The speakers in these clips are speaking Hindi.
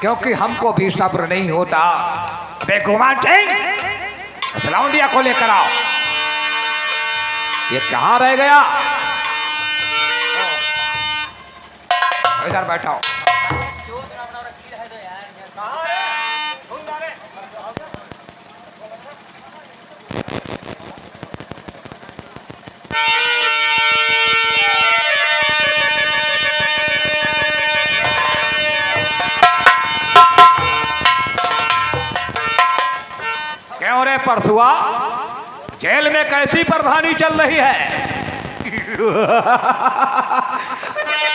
क्योंकि हमको भी सब्र नहीं होता। बेगुमान सिंह, उस लौंडिया को लेकर आओ। ये कहाँ रह गया? इधर बैठाओ। क्यों रे परसुआ, जेल में कैसी प्रधानी चल रही है?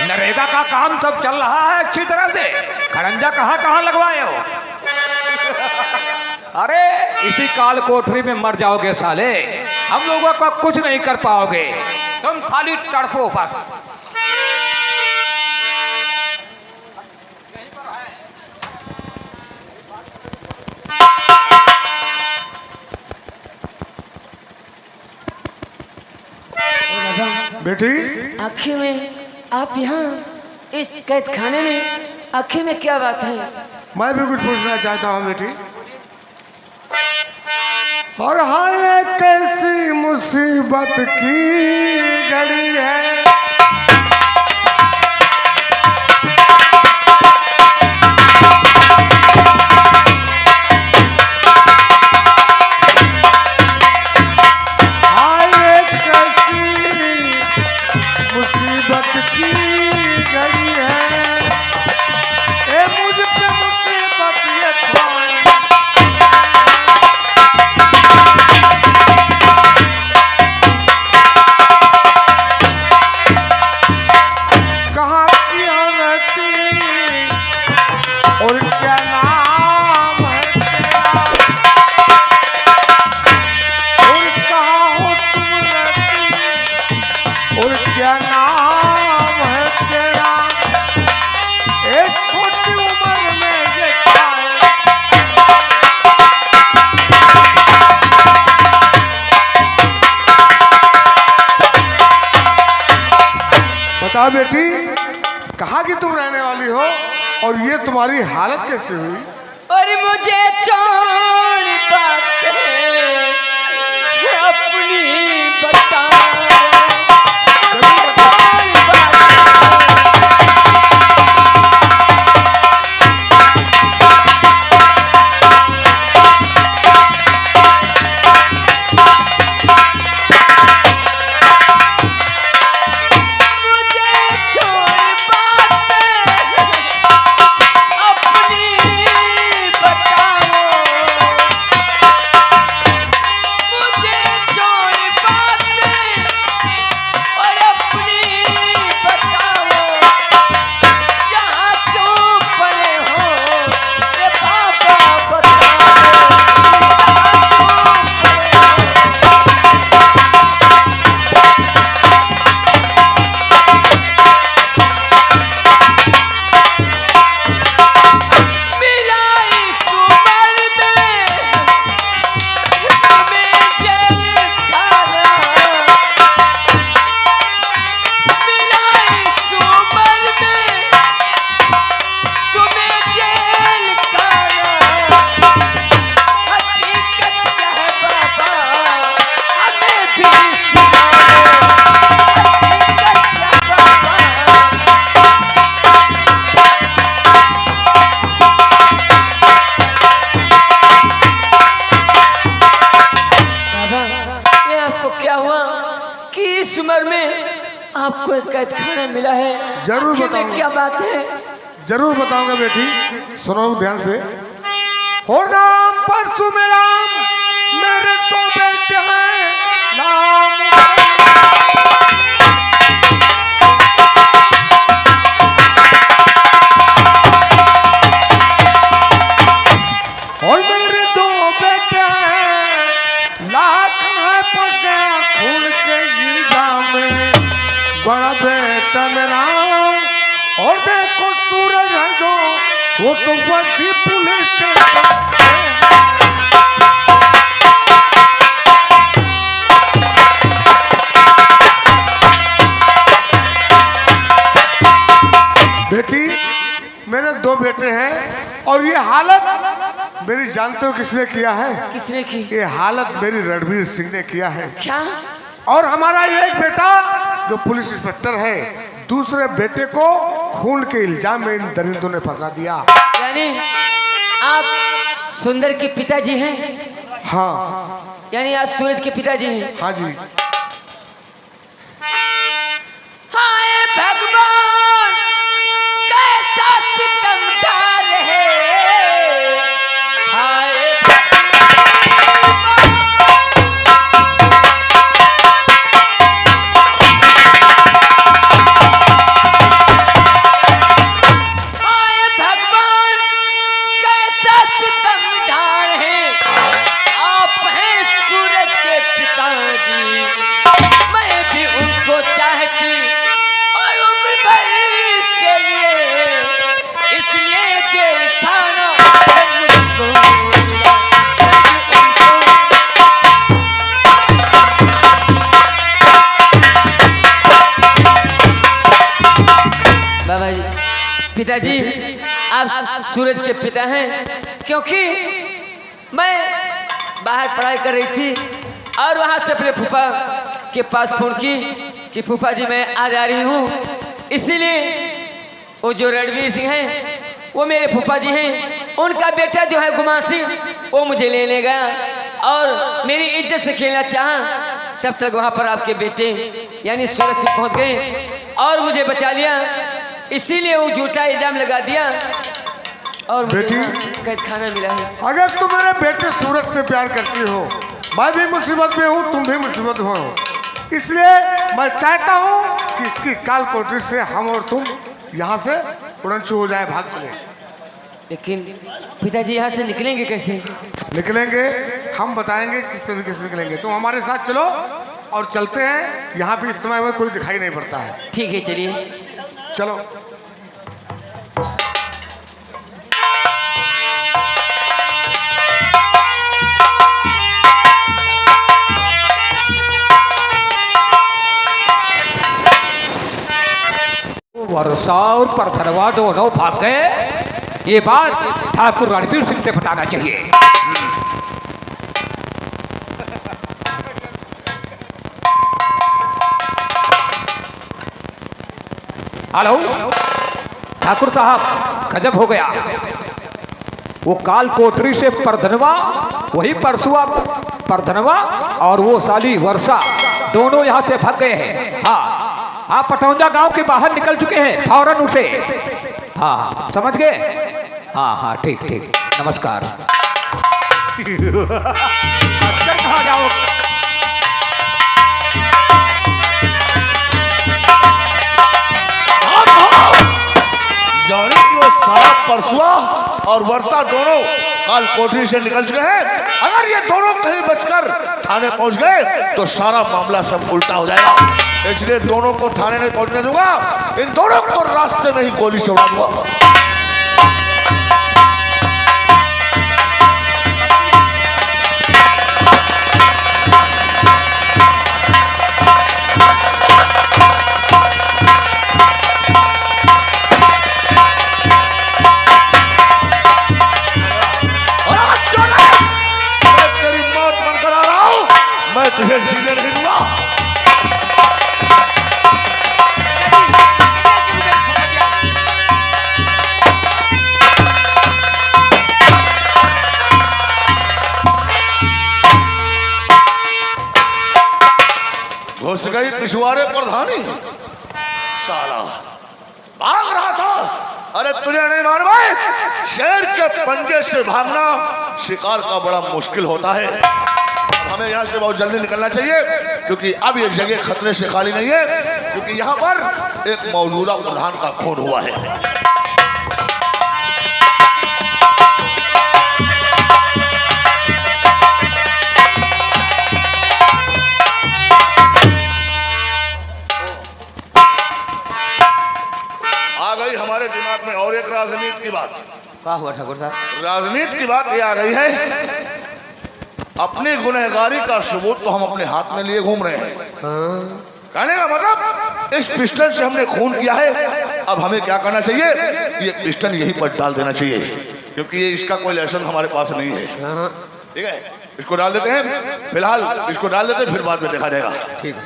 नरेगा का काम सब चल रहा है अच्छी तरह से? खड़ंजा कहाँ कहाँ लगवाए हो? अरे इसी काल कोठरी में मर जाओगे साले, हम लोगों का कुछ नहीं कर पाओगे, तुम खाली तड़फो बस। बेटी, आखिर में आप यहाँ इस कैद खाने में आखिर में क्या बात है? मैं भी कुछ पूछना चाहता हूँ बेटी। और हाँ, ये कैसी मुसीबत की घड़ी है। बताओ बेटी, कहाँ की तुम रहने वाली हो और ये तुम्हारी हालत कैसे हुई? और मुझे छोड़ बातें अपनी बता। आपको एक कैद खाना मिला है? जरूर बताऊंगा। क्या बात है? जरूर बताऊंगा बेटी, सुनो ध्यान से। हो राम परशुराम मेरे तो बेटे हैं, नाम और मेरे दो बेटे हैं, लाख है पसे खून के इल्जाम में, बड़ा बेटा मेरा और देखो सूरज है जो, वो तो वर्दी पुलिस बेटी, मेरे दो बेटे हैं मेरी जानते हो किसने किया है? किसने की? ये हालत मेरी रणवीर सिंह ने किया है। क्या? और हमारा ये एक बेटा जो पुलिस इंस्पेक्टर है, दूसरे बेटे को खून के इल्जाम में इन दरिंदों ने फंसा दिया। यानी आप सुंदर के पिताजी हैं? हाँ। यानी आप सूरज के पिताजी हैं? हाँ जी। हाय भगवान, कैसा सितम डाल है। हाय पिताजी, आप सूरज के पिता हैं, क्योंकि मैं बाहर पढ़ाई कर रही थी और वहाँ से अपने फूफा के पास फोन की कि फूफा जी मैं आ जा रही हूँ। इसीलिए वो जो रणवीर सिंह हैं वो मेरे फूफा जी हैं, उनका बेटा जो है गुमान सिंह वो मुझे लेने गया और मेरी इज्जत से खेलना चाहा। तब तक वहाँ पर आपके बेटे यानी सूरज सिंह पहुँच गए और मुझे बचा लिया। इसीलिए वो झूठा इल्जाम लगा दिया और बेटी कैद खाना मिला है। अगर तुम मेरे बेटे सूरज से प्यार करती हो, मैं भी मुसीबत में हूँ, तुम भी मुसीबत में हो, इसलिए मैं चाहता हूँ कि इसकी काल कोठरी से हम और तुम यहाँ से उड़नछू हो जाए, भाग चले। लेकिन पिताजी यहाँ से निकलेंगे कैसे? निकलेंगे, हम बताएंगे किस तरीके से निकलेंगे। तुम हमारे साथ चलो और चलते हैं। यहाँ भी इस समय में कोई दिखाई नहीं पड़ता है। ठीक है, चलिए चलो। वर्षा और परथरवा दोनों भाग गए। ये बात ठाकुर रणवीर सिंह से बताना चाहिए। हेलो ठाकुर साहब, गजब हो गया। वो काल कोठरी से परधनवा, वही परसुआ परधनवा और वो साली वर्षा दोनों यहाँ से भाग गए हैं। हाँ हाँ, पटौंजा गांव के बाहर निकल चुके हैं फौरन उसे। हाँ समझ गए? हाँ हाँ ठीक ठीक, नमस्कार। कहाँ जाओ? जाने कि वो सारा परसुआ और वर्षा दोनों काल कोठरी से निकल चुके हैं। अगर ये दोनों कहीं बचकर थाने पहुंच गए तो सारा मामला सब उल्टा हो जाएगा। इसलिए दोनों को थाने नहीं पहुंचने दूंगा, इन दोनों को रास्ते में ही गोली से उड़ा दूंगा। तुझे जीने नहीं दूंगा। घुस गई पिछवाड़े प्रधानी, साला भाग रहा था। अरे तुझे नहीं मालूम है, शेर के पंजे से भागना शिकार का बड़ा मुश्किल होता है। हमें यहाँ से बहुत जल्दी निकलना चाहिए, क्योंकि अब ये जगह खतरे से खाली नहीं है, क्योंकि यहाँ पर एक मौजूदा प्रधान का खून हुआ है। आ गई हमारे दिमाग में और एक राजनीति की बात। क्या हुआ ठाकुर साहब? राजनीति की बात ये आ गई है, अपनी गुनहगारी का सबूत तो हम अपने हाथ में लिए घूम रहे हैं। कहने का मतलब इस पिस्टल से हमने खून किया है, अब हमें क्या करना चाहिए? ये पिस्टल यहीं पर डाल देना चाहिए। क्योंकि ये इसका कोई लाइसेंस हमारे पास नहीं है। हाँ, ठीक है, इसको डाल देते हैं, फिलहाल इसको डाल देते हैं, फिर बाद में देखा जाएगा। ठीक है।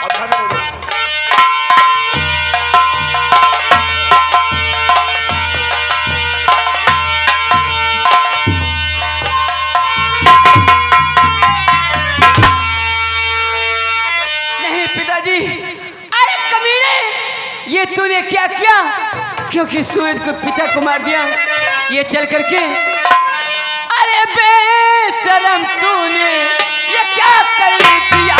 अब खाने बोलो। नहीं पिताजी, अरे कमीने, ये तूने क्या किया? क्योंकि सूरज को पिता को मार दिया ये चल करके। अरे बेशरम, तूने ये क्या कर दिया?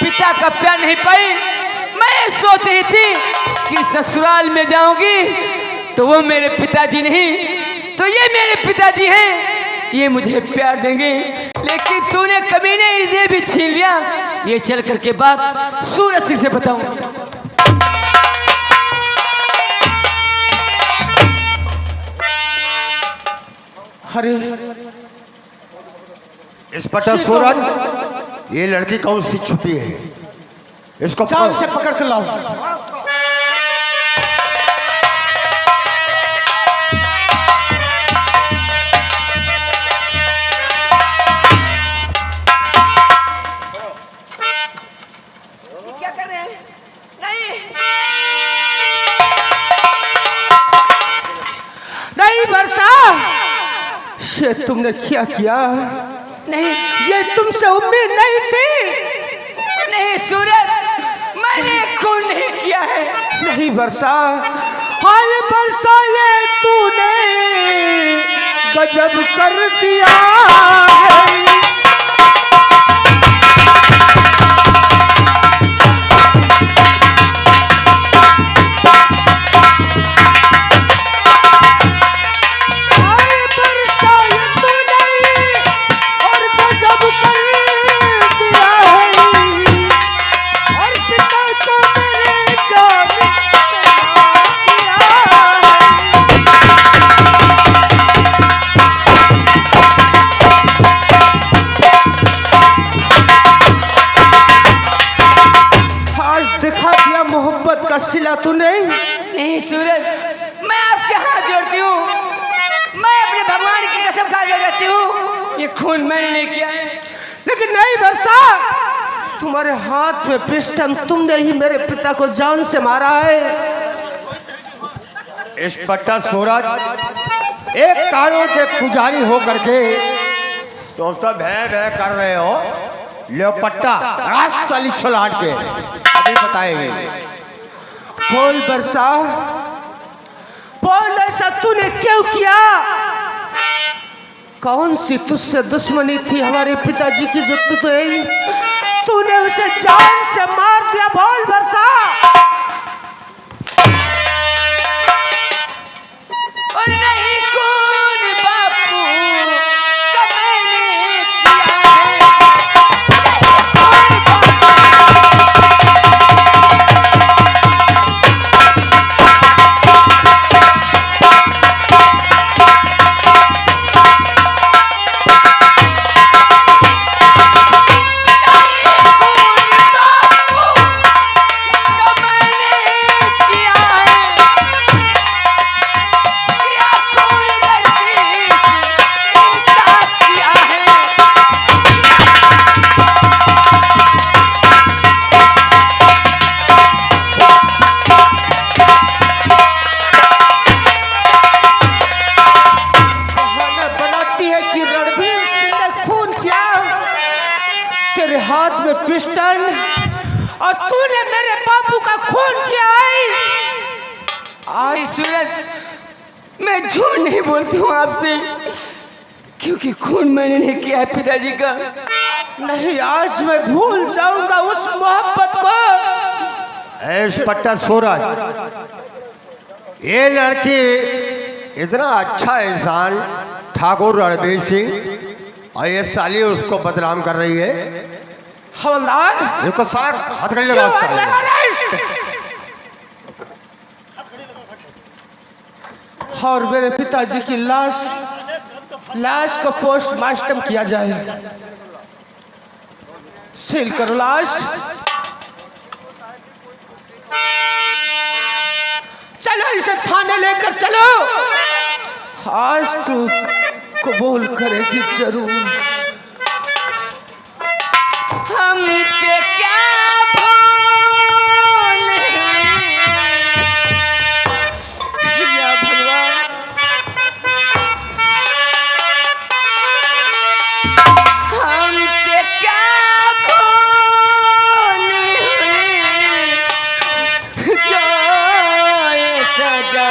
पिता का प्यार नहीं पाई। मैं सोच रही थी कि ससुराल में जाऊंगी तो वो मेरे पिताजी नहीं तो ये मेरे पिताजी हैं, ये मुझे प्यार देंगे। लेकिन तूने कमीने इन्हें भी छीन लिया। ये चल करके बात सूरज सिंह से बताऊं। अरे इंस्पेक्टर सूरज, ये लड़की कौन सी छुपी है? इसको जान से पकड़ कर लाओ। क्या कर रहे हैं? नहीं वर्षा, ये तुमने क्या किया? नहीं, ये तुमसे उम्मीद नहीं थी। नहीं सूरज, मैंने खून नहीं किया है। नहीं वर्षा, हाय वर्षा, ये तूने गजब कर दिया है। सिला तूने? नहीं सूरज, मैं आपके हाथ जोड़ती हूँ, मैं अपने भगवान की कसम खा के कहती हूँ ये खून मैंने नहीं किया है। लेकिन नहीं वर्षा, तुम्हारे हाथ में पिस्टन, तुमने ही मेरे पिता को जान से मारा है। इंस्पेक्टर सूरज, एक कानून के पुजारी हो करके तुम सब भय भय कर रहे हो। लेपट्टा रात साली छलाट के अभी बताएंगे। बोल वर्षा, बोल, ऐसा तूने क्यों किया? कौन सी तुझसे दुश्मनी थी हमारे पिताजी की जो तूने उसे जान से मार दिया? बोल वर्षा। और नहीं कौन बापू का मैंने किया है। हाथ में पिस्टल और तूने मेरे बापू का खून किया है। आज सूरज, मैं झूठ नहीं बोलती हूँ आपसे, क्योंकि खून मैंने नहीं किया है पिताजी का। नहीं, आज मैं भूल जाऊंगा उस मोहब्बत को। इंस्पेक्टर सूरज, ये लड़की इतना अच्छा इंसान ठाकुर रणबीर सिंह और ये साली उसको बदनाम कर रही है। हवलदार इसको सारा हथकड़ी लगा और मेरे पिताजी की लाश को पोस्टमार्टम किया जाए। सील करो लाश। चलो इसे थाने लेकर चलो। आज तू कबूल करेगी जरूर। हमसे क्या भूल या भगवान, हमसे क्या भूल जो ये सजा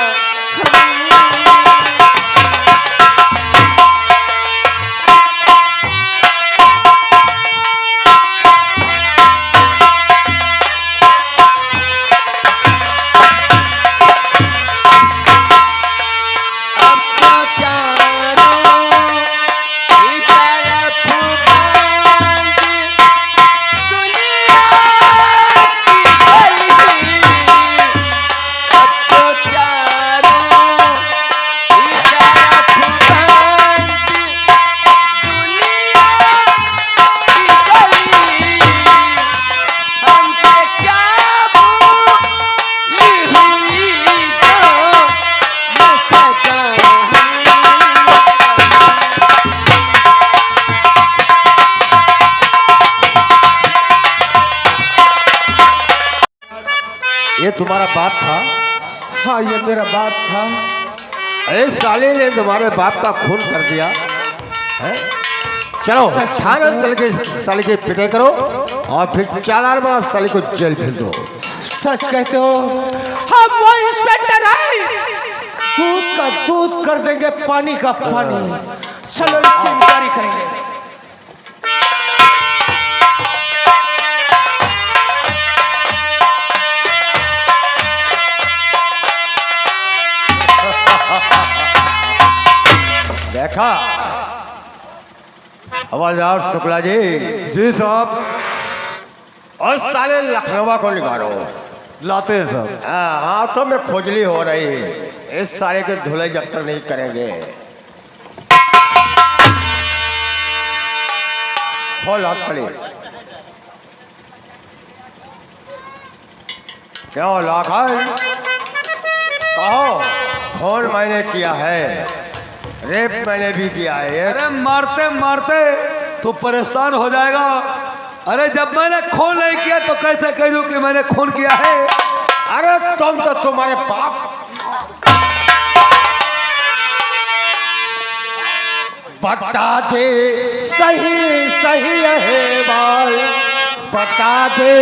ये तुम्हारा बाप था? हाँ ये मेरा बाप था। इस साले ने तुम्हारे बाप का खून कर दिया है। चलो थाने में चल के इस साले की पिटाई करो और फिर चालान में साले को जेल भेज दो। सच कहते हो? हम वो इंस्पेक्टर हैं, दूध का दूध कर देंगे, पानी का पानी। चलो इसकी इंक्वायरी करेंगे। देखा हवलदार शुक्ला जी? जी साहब, और साले लखनऊ को निकालो। लाते हैं साहब। हाँ हाथों में खोजली हो रही है। इस साले के धुलाई जब तक नहीं करेंगे। खोल हाथ पड़ी। क्यों लाखन? कहो खून मैंने किया है, रेप मैंने भी किया है। अरे मारते मारते तो परेशान हो जाएगा। अरे जब मैंने खून नहीं किया तो कैसे कह दूं कि मैंने खून किया है? अरे तुम तो तुम्हारे बाप। बता दे सही सही है बाल, बता दे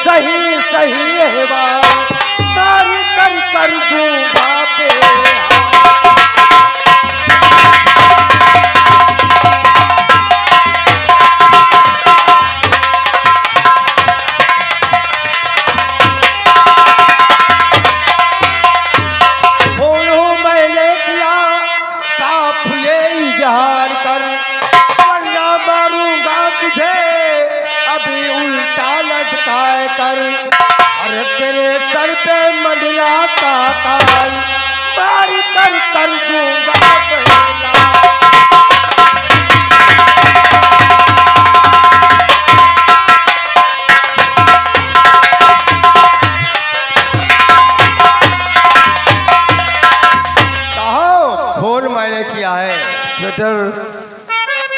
सही सही है बाल, मार कर दूंगा बेहाल। अरे तेरे सर पे मंडलाता ताल, मार कर दूंगा बेहाल। कहो खून मैंने किया है। बेटर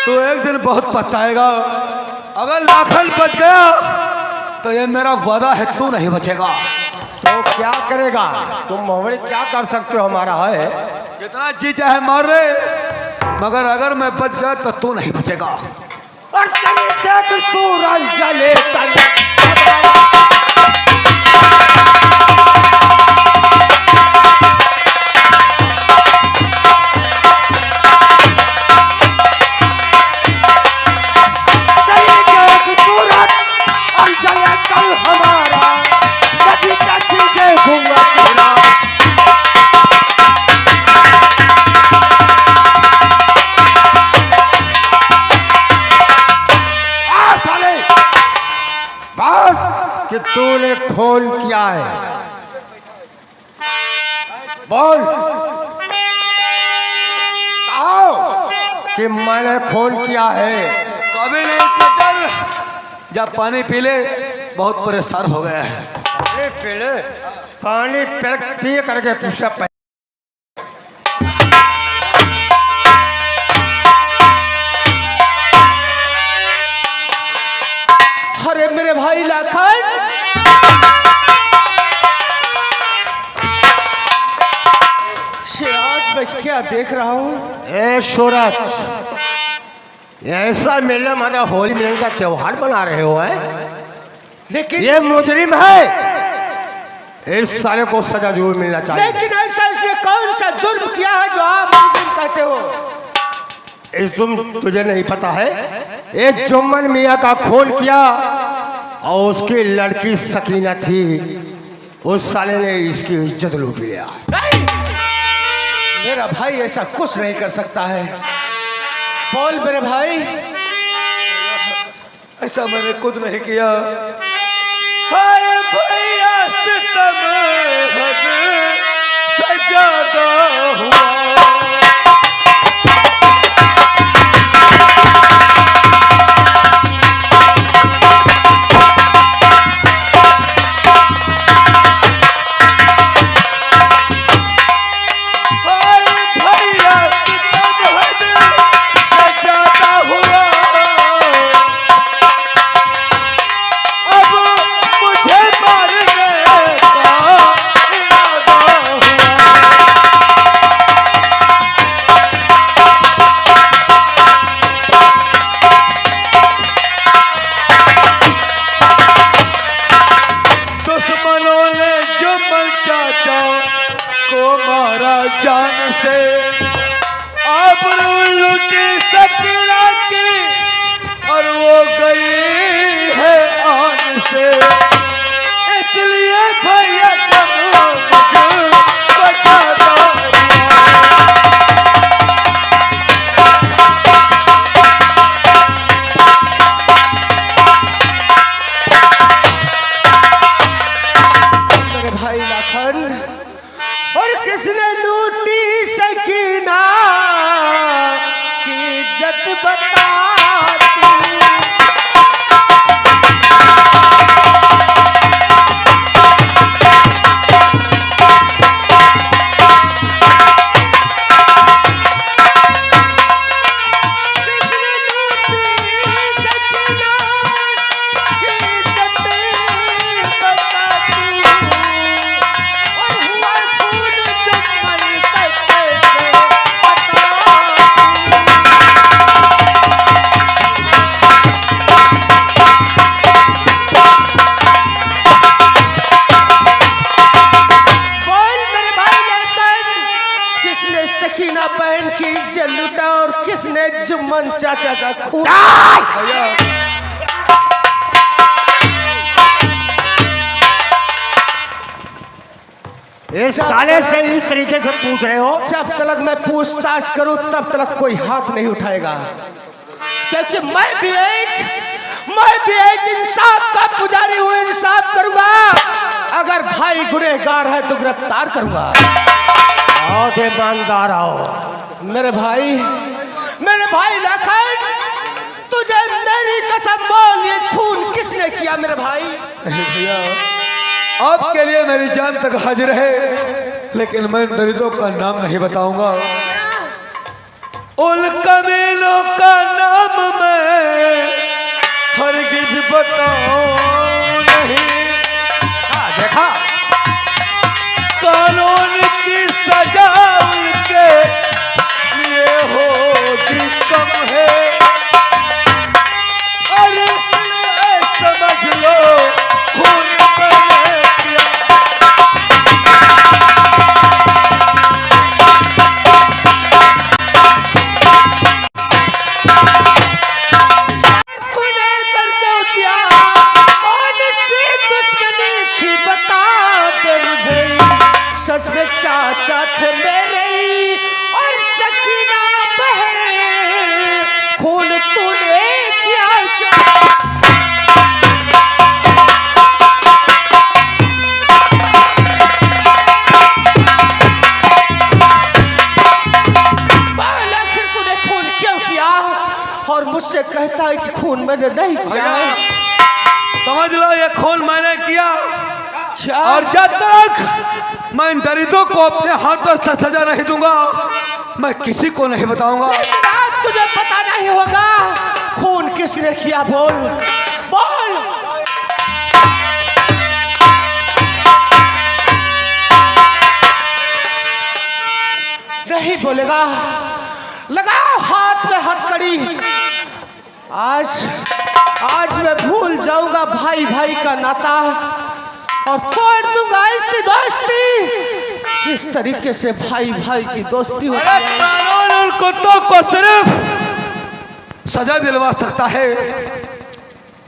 तो एक दिन बहुत पछताएगा। अगर लाखन बच गया तो ये मेरा वादा है, तू नहीं बचेगा। तो क्या करेगा तुम? मोहम्मद क्या कर सकते हो? हमारा है जितना जी चाहे मार रहे, मगर अगर मैं बच गया तो तू नहीं बचेगा। और देख सूरज जले हमारा तूने खून किया है? बोल। आओ कि मैंने खून किया है। कभी नहीं टीचर, जब पानी पी ले बहुत परेशान हो गया है। पानी पी ले, पानी पी करके पूछा। अरे मेरे भाई लाखन, आज मैं क्या देख रहा हूँ? ए सूरज, ऐसा मेला मतलब होली मिलन का त्योहार बना रहे हो है? लेकिन ये मुजरिम है, इस साले को सजा जरूर मिलना चाहिए। लेकिन ऐसा इसने कौन सा जुर्म किया है जो आप मुजरिम कहते हो? इस जुर्म तुझे नहीं पता है? एक जुम्मन मियाँ का खून किया और उसकी लड़की सकीना थी, उस साले ने इसकी इज्जत लूट लिया। नहीं, मेरा भाई ऐसा कुछ नहीं कर सकता है। बोल मेरे भाई। ऐसा मैंने खुद नहीं किया। हाय भैया सितम हद से ज्यादा हुआ। जुम्मन चाचा का खून। इस साले से इस तरीके से पूछ रहे हो? जब तक मैं पूछताछ करूं तब तक कोई हाथ नहीं उठाएगा, क्योंकि मैं भी एक इंसाफ का पुजारी हूं। इंसाफ करूंगा, अगर भाई गुनहगार है तो गिरफ्तार करूंगा। बहुत ईमानदार आओ। मेरे भाई लाखन, तुझे मेरी कसम बोल, ये खून किसने किया मेरे भाई? भैया, आपके लिए मेरी जान तक हाजिर है, लेकिन मैं दरिद्रों का नाम नहीं बताऊंगा। उन कमीनों का नाम मैं हरगिज बताऊं नहीं। देखा, कानून की सजा उनके लिए होगी कम है। अरे समझ लो, खून मैंने किया। तूने करके दिया कौन सी दुश्मनी थी बता दे मुझे। सच में चाचा थे मेरे और सकीना बहन, खून तूने किया क्या? और मुझसे कहता है कि खून मैंने नहीं किया भैया है। समझ लो ये खून मैंने किया, क्या? और जब तक मैं इन दरिद्रों को अपने हाथों से सजा नहीं दूंगा मैं किसी को नहीं बताऊंगा। लेकिन आज तुझे पता नहीं होगा खून किसने किया। बोल बोल। नहीं बोलेगा, लगाओ हाथ में हथकड़ी। आज मैं भूल जाऊंगा भाई भाई का नाता और तोड़ दूंगा ऐसी दोस्ती जिस तरीके से भाई भाई की दोस्ती होती अरे है। कानून उन कुत्तों को सिर्फ सजा दिलवा सकता है,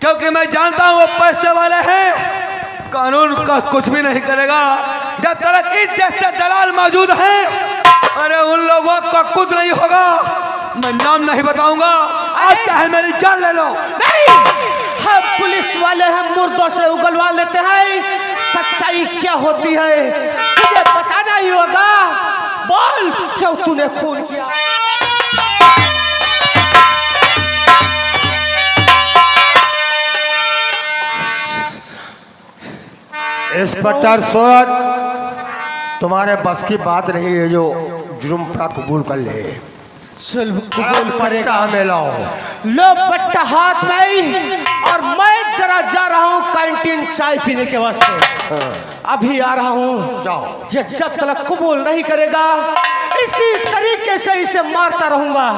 क्योंकि मैं जानता हूं वो पैसे वाले हैं, कानून का कुछ भी नहीं करेगा। जब तक इस देश से दलाल मौजूद हैं, अरे उन लोगों का कुछ नहीं होगा। मैं नाम नहीं बताऊंगा, आज चाहे मेरी जान ले लो। नहीं, हम पुलिस वाले हम मुर्दों से उगलवा लेते हैं सच्चाई क्या होती है। तुझे पता नहीं होगा। बोल क्यों तूने खून किया। इंस्पेक्टर सूरज, तुम्हारे बस की बात नहीं है जो जुर्म का कबूल कर ले। चल कबूल करेगा। में लाओ। लो बट्टा हाथ में, और मैं जरा जा रहा हूँ कैंटीन चाय पीने के वास्ते। अभी आ रहा हूँ। जाओ। ये जब तक कबूल नहीं करेगा इसी तरीके से इसे मारता रहूंगा।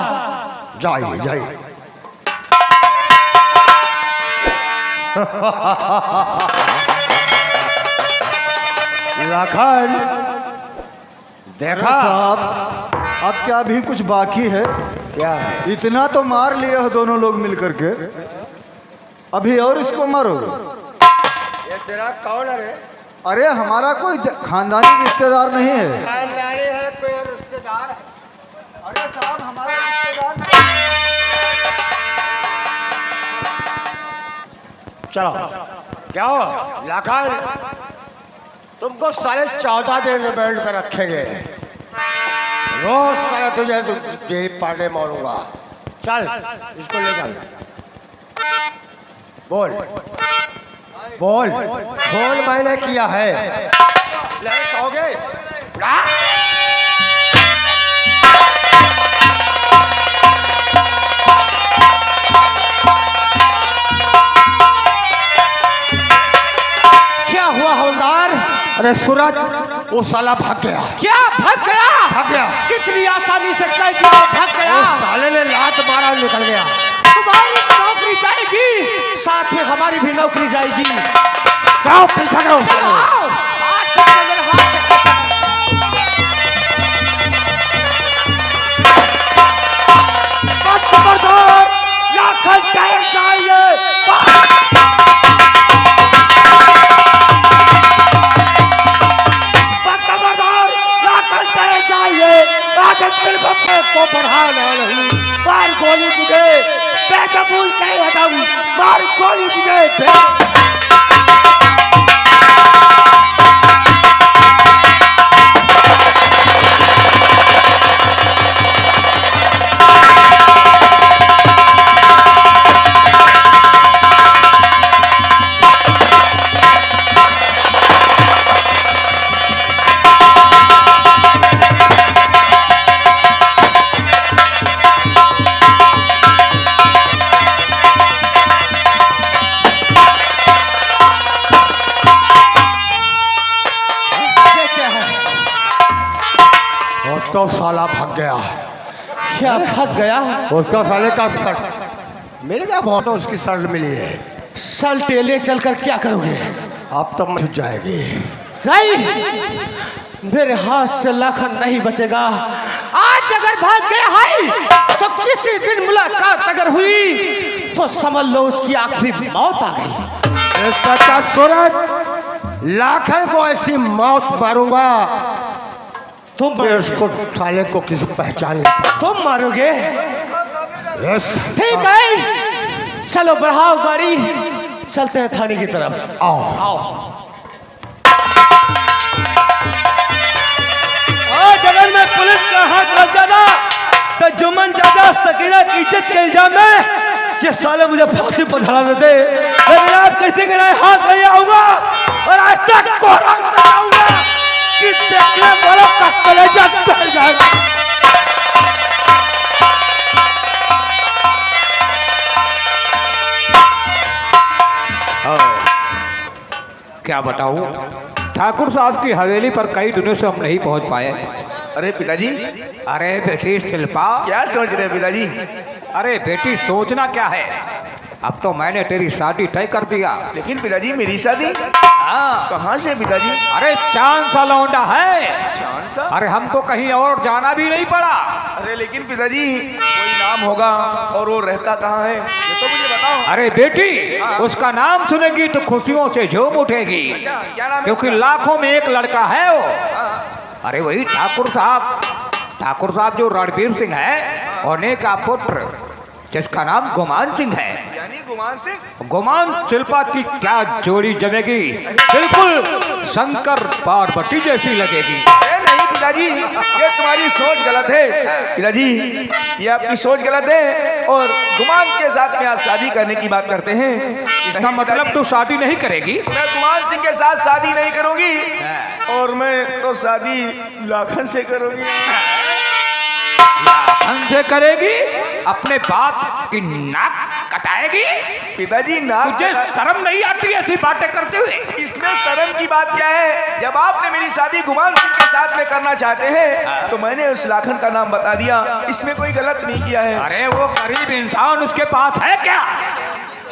जाइए जाइए। लाखन, देखा साहब अब क्या भी कुछ बाकी है? क्या है? इतना तो मार लिया हो दोनों लोग मिलकर के, अभी और इसको मारोगे? ये तेरा कौन है? अरे हमारा कोई खानदानी रिश्तेदार नहीं है। खानदानी है, कोई रिश्तेदार है? अरे साहब हमारा रिश्तेदार। चलो क्या हो लाखन, तुमको साढ़े 14 दिन रिमांड पे रखेंगे। रोज साढ़े तुझे जेल पाने मारूंगा। चल इसको ले चल। बोल बोल बोल मैंने किया है। नहीं कहोगे? क्या हुआ हवलदार? अरे सूरज, वो साला भाग गया। क्या भाग गया? भाग गया। कितनी आसानी से कह दिया भाग गया। वो साले ने लात मारा और निकल गया। तुम्हारी तो नौकरी जाएगी, साथ में हमारी भी नौकरी जाएगी। जाओ पीछा करो। चलो आओ, आज तक मेरे हाथ से खबरदार, लाखन टायर चाहिए। खबरदार, लाखन टायर चाहिए। आगे तेरे बप्पे को बढ़ाना नहीं। मार गोली तुझे बेकबूल कहे हदम। मार गोली तुझे तो साला भाग गया। क्या भाग गया? उसका साले का शर्ट मिल गया। बहुत उसकी शर्ट मिली है। शर्ट ले चलकर क्या करोगे? अब तो छूट जाएगी। नहीं, मेरे हाथ से लाखन नहीं बचेगा। आज अगर भाग गया है तो किसी दिन मुलाकात अगर हुई तो समझ लो उसकी आखिरी मौत आ गई। इसका सूरज, लाखन को ऐसी मौत मारूंगा तुम उसको साले को किसी पहचान नहीं। तुम मारोगे? यस। ठीक है, चलो बढ़ाओ गाड़ी, चलते हैं थाने की तरफ। आओ आओ। आज अगर मैं पुलिस का हाथ लग जाता कि जुम्मन जायदाद सकीना की इज्जत के इल्जाम में ये साले मुझे फांसी पर चढ़ा देते, लेकिन आप कैसे गिराए हाथ नहीं आऊंगा और आज तक कोहराम बनाऊंगा कि देखने वालों का कलेजा जल जाएगा। क्या बताऊं, ठाकुर साहब की हवेली पर कई दिनों से हम नहीं पहुंच पाए। अरे पिताजी, अरे बेटी शिल्पा, क्या सोच रहे हैं पिताजी? अरे बेटी सोचना क्या है, अब तो मैंने तेरी शादी तय कर दिया। लेकिन पिताजी मेरी शादी हाँ, कहाँ से पिताजी? अरे चांद सा लौंडा है, चांद सा? अरे हमको कहीं और जाना भी नहीं पड़ा। अरे लेकिन पिताजी कोई नाम होगा, और वो रहता कहाँ है ये तो मुझे बताओ। अरे बेटी, उसका नाम सुनेगी तो खुशियों से झूम उठेगी, अच्छा, क्या नाम है क्योंकि उसका? लाखों में एक लड़का है वो। हाँ, अरे वही ठाकुर साहब जो रणबीर सिंह है, उन्हीं का पुत्र, जिसका नाम गुमान सिंह है। यानी गुमान सिंह? गुमान शिल्पा की क्या जोड़ी जमेगी, बिल्कुल शंकर पार्वती जैसी लगेगी। अरे नहीं पिताजी, ये तुम्हारी सोच गलत है पिताजी, ये आपकी सोच गलत है। और गुमान के साथ में आप शादी करने की बात करते हैं, इसका मतलब तू शादी नहीं करेगी? मैं गुमान सिंह के साथ शादी नहीं करूंगी, और मैं तो शादी लाखन से करूंगी। लाखन से करेगी? अपने बाप की नाक कटाएगी? पिताजी ना, तुझे शर्म नहीं आती ऐसी बातें करते हुए? इसमें शर्म की बात क्या है? जब आपने मेरी शादी गुमान सिंह के साथ में करना चाहते हैं तो मैंने उस लाखन का नाम बता दिया, इसमें कोई गलत नहीं किया है। अरे वो गरीब इंसान, उसके पास है क्या?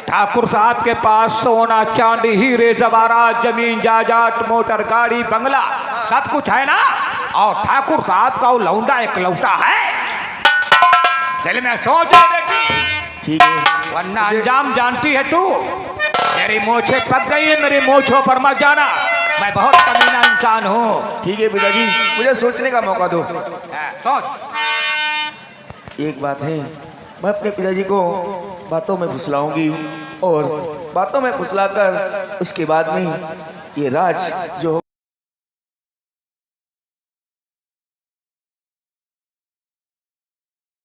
ठाकुर साहब के पास सोना चांदी हीरे जवाहरात जमीन जायदाद मोटर गाड़ी बंगला सब कुछ है ना, और ठाकुर साहब का वो लौंडा एक लौटा है। दिल में सोच ले बेटी, ठीक है, वरना अंजाम जानती है तू। मेरी मोछें पक गई है, मेरी मोछों पर मत जाना, मैं बहुत कमीना इंसान हूँ। ठीक है पिताजी, मुझे सोचने का मौका दो। सोच। एक बात है, मैं अपने पिताजी को बातों में फुसलाऊंगी, और बातों में फुसलाकर उसके बाद में ये राज जो